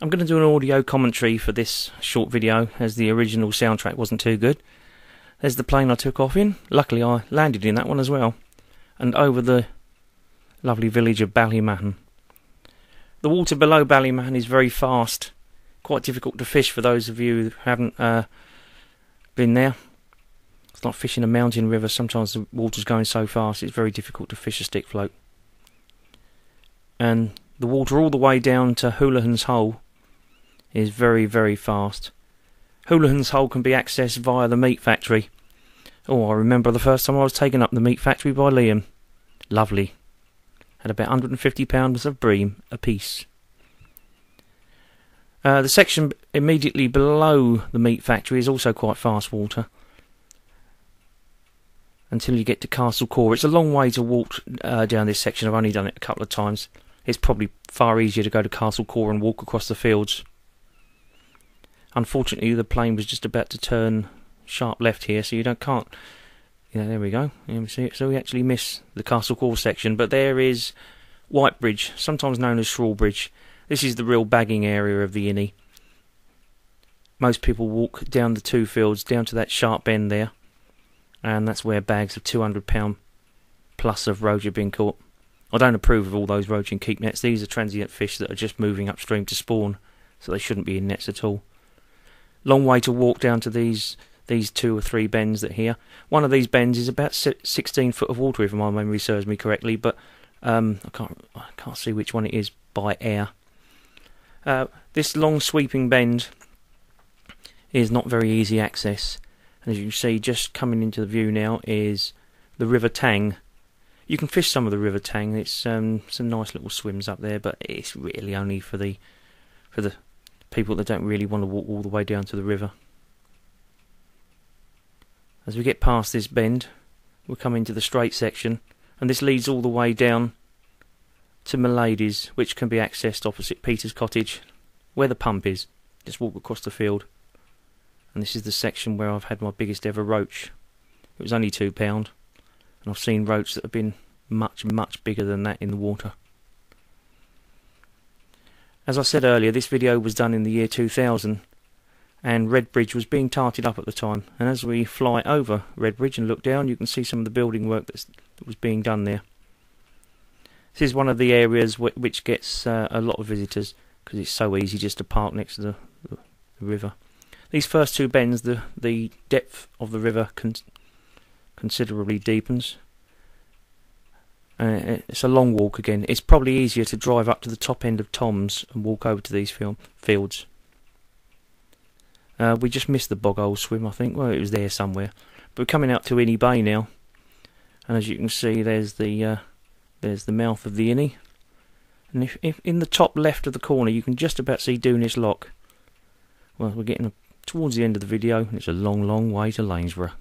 I'm going to do an audio commentary for this short video, as the original soundtrack wasn't too good. There's the plane I took off in. Luckily I landed in that one as well, and over the lovely village of Ballymahon. The water below Ballymahon is very fast, quite difficult to fish for those of you who haven't been there. It's like fishing a mountain river. Sometimes the water's going so fast it's very difficult to fish a stick float. And the water all the way down to Houlihan's Hole is very, very fast. Houlihan's Hole can be accessed via the meat factory. Oh, I remember the first time I was taken up the meat factory by Liam. Lovely. Had about £150 of bream apiece. The section immediately below the meat factory is also quite fast water, until you get to Castle Core. It's a long way to walk down this section. I've only done it a couple of times. It's probably far easier to go to Castle Core and walk across the fields. Unfortunately, the plane was just about to turn sharp left here, so can't. Yeah, there we go. You can see it. So we actually miss the Castle Core section, but there is White Bridge, sometimes known as Shrall Bridge. This is the real bagging area of the Inny. Most people walk down the two fields, down to that sharp bend there, and that's where bags of £200 plus of roach are being caught. I don't approve of all those roach and keep nets. These are transient fish that are just moving upstream to spawn, so they shouldn't be in nets at all. Long way to walk down to these 2 or 3 bends that here. One of these bends is about 16 foot of water, if my memory serves me correctly, but I can't see which one it is by air. This long sweeping bend is not very easy access. And as you can see, just coming into the view now is the River Tang. You can fish some of the River Tang. It's some nice little swims up there, but it's really only for the people that don't really want to walk all the way down to the river. As we get past this bend, we'll come into the straight section, and this leads all the way down to Milady's, which can be accessed opposite Peter's cottage, where the pump is. Just walk across the field. And this is the section where I've had my biggest ever roach. It was only £2, and I've seen roach that have been much, much bigger than that in the water. As I said earlier, this video was done in the year 2000, and Red Bridge was being tarted up at the time. And as we fly over Red Bridge and look down, you can see some of the building work that was being done there. This is one of the areas which gets a lot of visitors, because it's so easy just to park next to the river. These first 2 bends, the depth of the river considerably deepens. It's a long walk again. It's probably easier to drive up to the top end of Tom's and walk over to these fields. We just missed the bog hole swim, I think. Well, it was there somewhere. But we're coming out to Inny Bay now, and as you can see, there's the mouth of the Inny. And if in the top left of the corner, you can just about see Doonis Lock. Well, we're getting towards the end of the video, and it's a long, long way to Lanesborough.